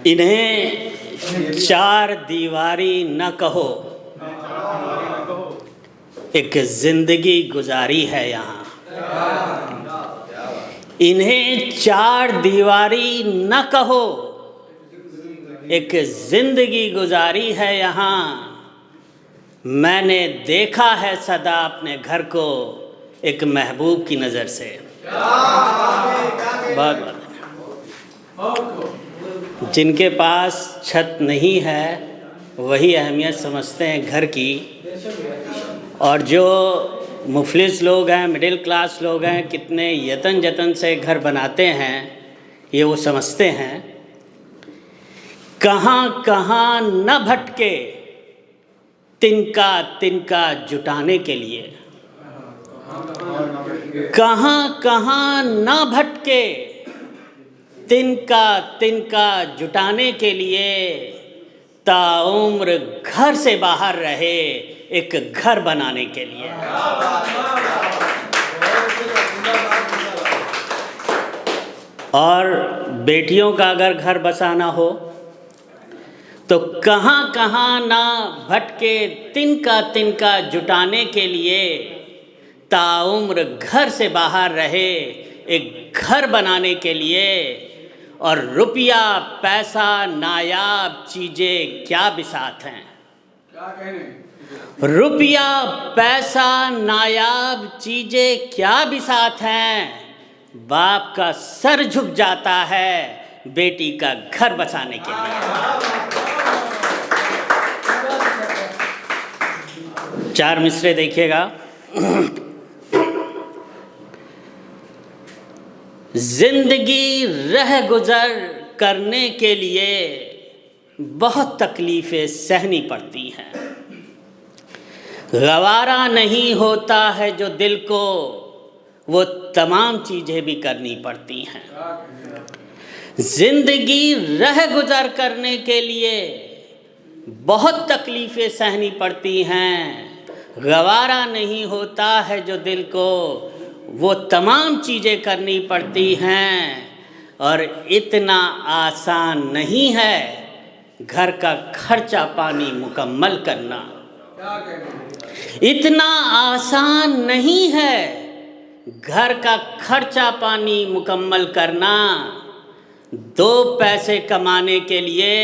इन्हें चार दीवारी न कहो, एक जिंदगी गुजारी है यहाँ। इन्हें चार दीवारी न कहो, एक जिंदगी गुजारी है यहाँ। मैंने देखा है सदा अपने घर को एक महबूब की नज़र से। बहुत जिनके पास छत नहीं है वही अहमियत समझते हैं घर की, और जो मुफलिस लोग हैं, मिडिल क्लास लोग हैं, कितने यतन जतन से घर बनाते हैं ये वो समझते हैं। कहाँ कहाँ न भटके तिनका तिनका जुटाने के लिए, कहाँ कहाँ न भटके तिनका तिनका जुटाने के लिए, ताउम्र घर से बाहर रहे एक घर बनाने के लिए। और बेटियों का अगर घर बसाना हो तो कहाँ कहाँ ना भटके तिनका तिनका जुटाने के लिए, ताउम्र घर से बाहर रहे एक घर बनाने के लिए। और रुपया पैसा नायाब चीज़ें क्या बिसात हैं, क्या कहने? रुपया पैसा नायाब चीज़ें क्या बिसात हैं। बाप का सर झुक जाता है बेटी का घर बसाने के लिए। चार मिसरे देखिएगा। जिंदगी रह गुजर करने के लिए बहुत तकलीफ़ें सहनी पड़ती हैं। गवारा नहीं होता है जो दिल को, वो तमाम चीज़ें भी करनी पड़ती हैं। जिंदगी रह गुजर करने के लिए बहुत तकलीफ़ें सहनी पड़ती हैं। गवारा नहीं होता है जो दिल को, वो तमाम चीज़ें करनी पड़ती हैं। और इतना आसान नहीं है घर का खर्चा पानी मुकम्मल करना। इतना आसान नहीं है घर का खर्चा पानी मुकम्मल करना। दो पैसे कमाने के लिए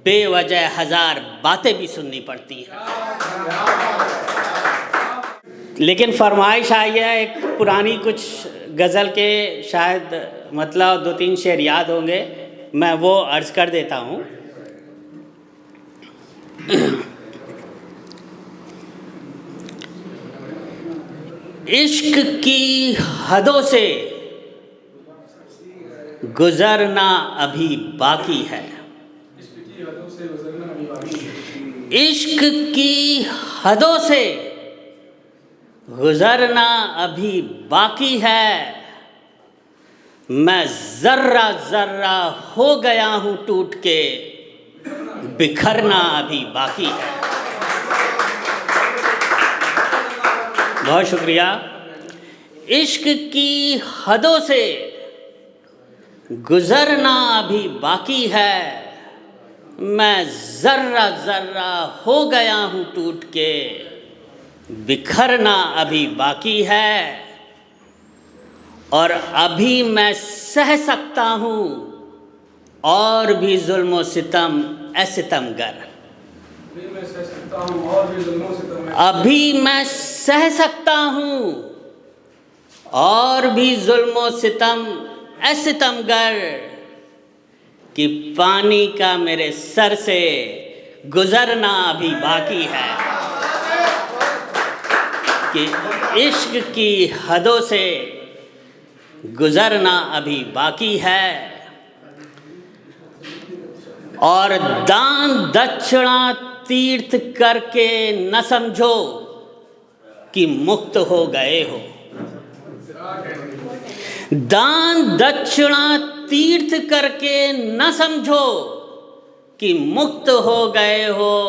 बेवजह हजार बातें भी सुननी पड़ती हैं। लेकिन फरमाइश आई है एक पुरानी कुछ गज़ल के, शायद मतलब 2-3 शेर याद होंगे, मैं वो अर्ज़ कर देता हूँ। इश्क की हदों से गुज़रना अभी बाकी है। इश्क की हदों से गुज़रना अभी बाकी है। मैं ज़र्रा ज़र्रा हो गया हूँ टूट के, बिखरना अभी बाकी है। बहुत शुक्रिया। इश्क की हदों से गुज़रना अभी बाकी है। मैं ज़र्रा ज़र्रा हो गया हूँ टूट के, बिखरना अभी बाकी है। और अभी मैं सह सकता हूँ और भी जुल्म व सितम ए सितमगर। अभी मैं सह सकता हूँ और भी जुल्म व सितम ए सितमगर, कि पानी का मेरे सर से गुज़रना अभी बाकी है। कि इश्क की हदों से गुज़रना अभी बाकी है। और दान दक्षिणा तीर्थ करके न समझो कि मुक्त हो गए हो। दान दक्षिणा तीर्थ करके न समझो कि मुक्त हो गए हो।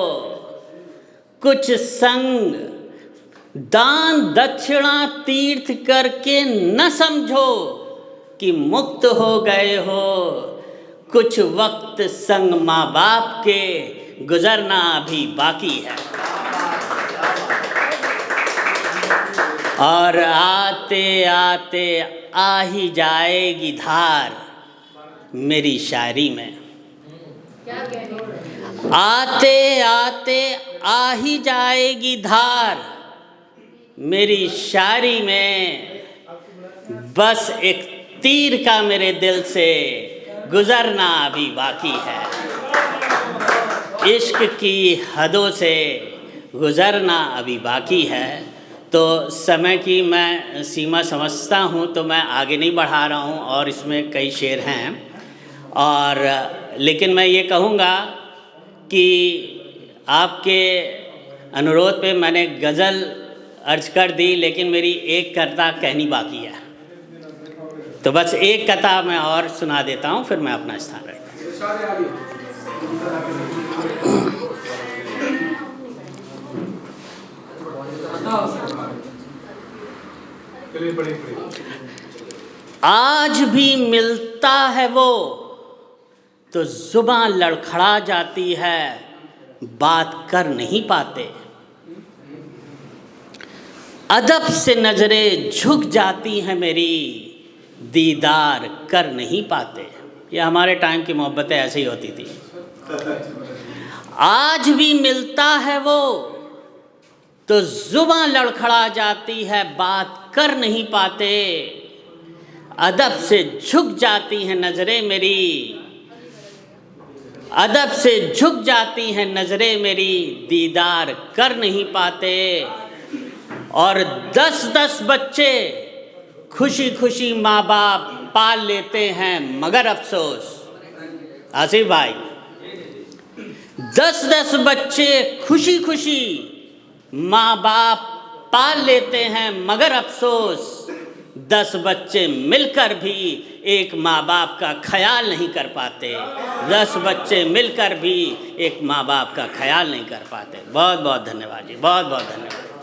कुछ संग दान दक्षिणा तीर्थ करके न समझो कि मुक्त हो गए हो। कुछ वक्त संग माँ बाप के गुजरना अभी बाकी है। और आते आते आ ही जाएगी धार मेरी शायरी में। आते आते आ ही जाएगी धार मेरी शायरी में। बस एक तीर का मेरे दिल से गुजरना अभी बाकी है। इश्क की हदों से गुजरना अभी बाकी है। तो समय की मैं सीमा समझता हूँ, तो मैं आगे नहीं बढ़ा रहा हूँ और इसमें कई शेर हैं। और लेकिन मैं ये कहूँगा कि आपके अनुरोध पे मैंने गज़ल अर्ज कर दी, लेकिन मेरी एक कविता कहनी बाकी है। तो बस एक कथा मैं और सुना देता हूँ, फिर मैं अपना स्थान रखता हूँ। आज भी मिलता है वो तो जुबान लड़खड़ा जाती है, बात कर नहीं पाते। अदब से नजरें झुक जाती हैं मेरी, दीदार कर नहीं पाते। ये हमारे टाइम की मोहब्बतें ऐसे ही होती थी। आज भी मिलता है वो तो जुबान लड़खड़ा जाती है, बात कर नहीं पाते। अदब से झुक जाती हैं नजरें मेरी, अदब से झुक जाती हैं नजरें मेरी, दीदार कर नहीं पाते। और 10-10 बच्चे खुशी खुशी माँ बाप पाल लेते हैं, मगर अफसोस आसिफ भाई, 10-10 बच्चे खुशी खुशी माँ बाप पाल लेते हैं, मगर अफसोस 10 बच्चे मिलकर भी एक माँ बाप का ख्याल नहीं कर पाते। 10 बच्चे मिलकर भी एक माँ बाप का ख्याल नहीं कर पाते। बहुत बहुत धन्यवाद जी, बहुत बहुत धन्यवाद।